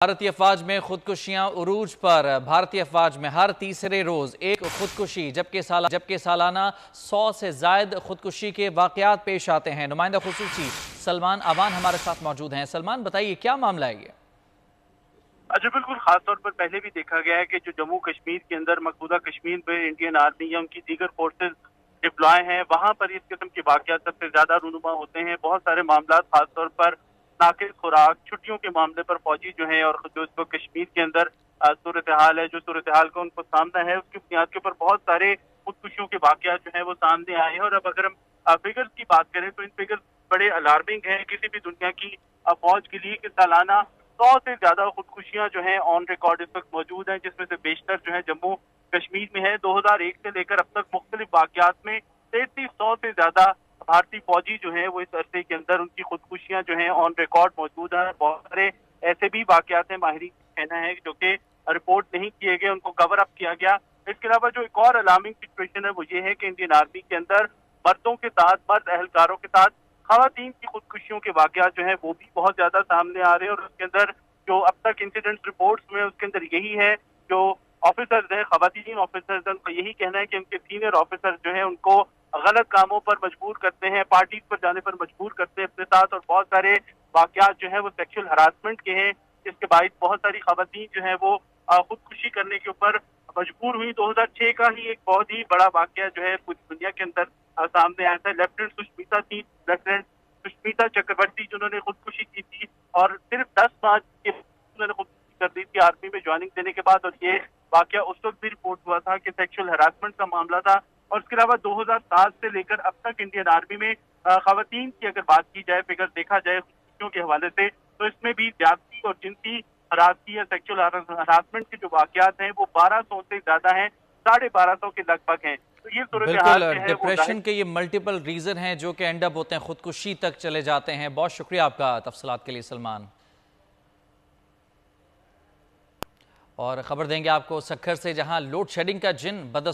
بھارتی افواج میں خودکشیاں عروج پر۔ بھارتی افواج میں ہر تیسرے روز ایک خودکشی جبکہ سالانہ 100 سے زائد خودکشی کے واقعات پیش آتے ہیں۔ نمائندہ خصوصی سلمان اوان ہمارے ساتھ موجود ہیں۔ سلمان، بتائیے کیا معاملہ ہے یہ؟ اچھا، بالکل خاص طور پر پہلے بھی دیکھا گیا ہے کہ جو جموں کشمیر کے اندر مقبوضہ کشمیر میں انڈین آرمی یا ان کی دیگر فورسز ڈپلوائے ہیں، وہاں پر اس قسم کے واقعات سب سے زیادہ رونما ہوتے ہیں۔ بہت سارے معاملات خاص طور پر ناقص خوراک، چھٹیوں کے معاملے پر فوجی جو ہیں اور جو اس وقت کشمیر کے اندر صورتحال ہے، جو صورتحال کا ان کو سامنا ہے، اس کی بنیاد کے اوپر بہت سارے خودکشیوں کے واقعات جو ہیں وہ سامنے آئے ہیں۔ اور اب اگر ہم فگرز کی بات کریں تو ان فگرز بڑے الارمنگ ہیں کسی بھی دنیا کی فوج کے لیے، کہ سالانہ 100 سے زیادہ خودکشیاں جو ہیں آن ریکارڈ اس وقت موجود ہیں، جس میں سے بیشتر جو ہے جموں کشمیر میں ہے۔ 2001 سے لے کر اب تک مختلف واقعات میں 3300 سے زیادہ بھارتی فوجی جو ہیں وہ اس عرصے کے اندر ان کی خودکشیاں جو ہیں آن ریکارڈ موجود ہیں۔ بہت سارے ایسے بھی واقعات ہیں، ماہرین کا کہنا ہے، جو کہ رپورٹ نہیں کیے گئے، ان کو کور اپ کیا گیا۔ اس کے علاوہ جو ایک اور الارمنگ سچویشن ہے وہ یہ ہے کہ انڈین آرمی کے اندر مردوں کے ساتھ، مرد اہلکاروں کے ساتھ خواتین کی خودکشیوں کے واقعات جو ہیں وہ بھی بہت زیادہ سامنے آ رہے ہیں۔ اور اس کے اندر جو اب تک انسیڈنٹ رپورٹس میں اس کے اندر یہی ہے، جو آفیسرز ہیں، خواتین آفیسرز ہیں، ان کا یہی کہنا ہے کہ ان کے سینئر آفیسر جو ہیں ان کو غلط کاموں پر مجبور کرتے ہیں، پارٹیز پر جانے پر مجبور کرتے ہیں اپنے ساتھ، اور بہت سارے واقعات جو ہیں وہ سیکشل ہراسمنٹ کے ہیں، جس کے باعث بہت ساری خواتین جو ہیں وہ خودکشی کرنے کے اوپر مجبور ہوئی۔ 2006 کا ہی ایک بہت ہی بڑا واقعہ جو ہے پوری دنیا کے اندر سامنے آیا تھا۔ لیفٹیننٹ سشمیتا تھی، لیفٹیننٹ سشمیتا چکرورتی، جنہوں نے خودکشی کی تھی، اور صرف 10 مارچ کے انہوں نے خودکشی کر دی تھی آرمی میں جوائننگ دینے کے بعد۔ اور یہ واقعہ اس وقت بھی رپورٹ ہوا تھا کہ سیکشل ہراسمنٹ کا معاملہ تھا۔ اور اس کے علاوہ 2007 سے لے کر اب تک انڈین آرمی میں خواتین کی اگر بات کی جائے، فگر دیکھا جائے خودکشیوں کے حوالے سے، تو اس میں بھی زیادتی اور جنسی ہراسگی یا سیکشل ہراسمنٹ کے جو واقعات ہیں وہ 1200 سے زیادہ ہیں، 1250 کے لگ بھگ ہیں۔ تو یہ صورتحال بالکل، جو ہے وہ ظاہر ڈپریشن کے یہ ملٹیپل ریزن ہیں جو کہ اینڈ اپ ہوتے ہیں خودکشی تک چلے جاتے ہیں۔ بہت شکریہ آپ کا تفصیلات کے لیے سلمان۔ اور خبر دیں گے آپ کو سکھر سے، جہاں لوڈ شیڈنگ کا جن بدستور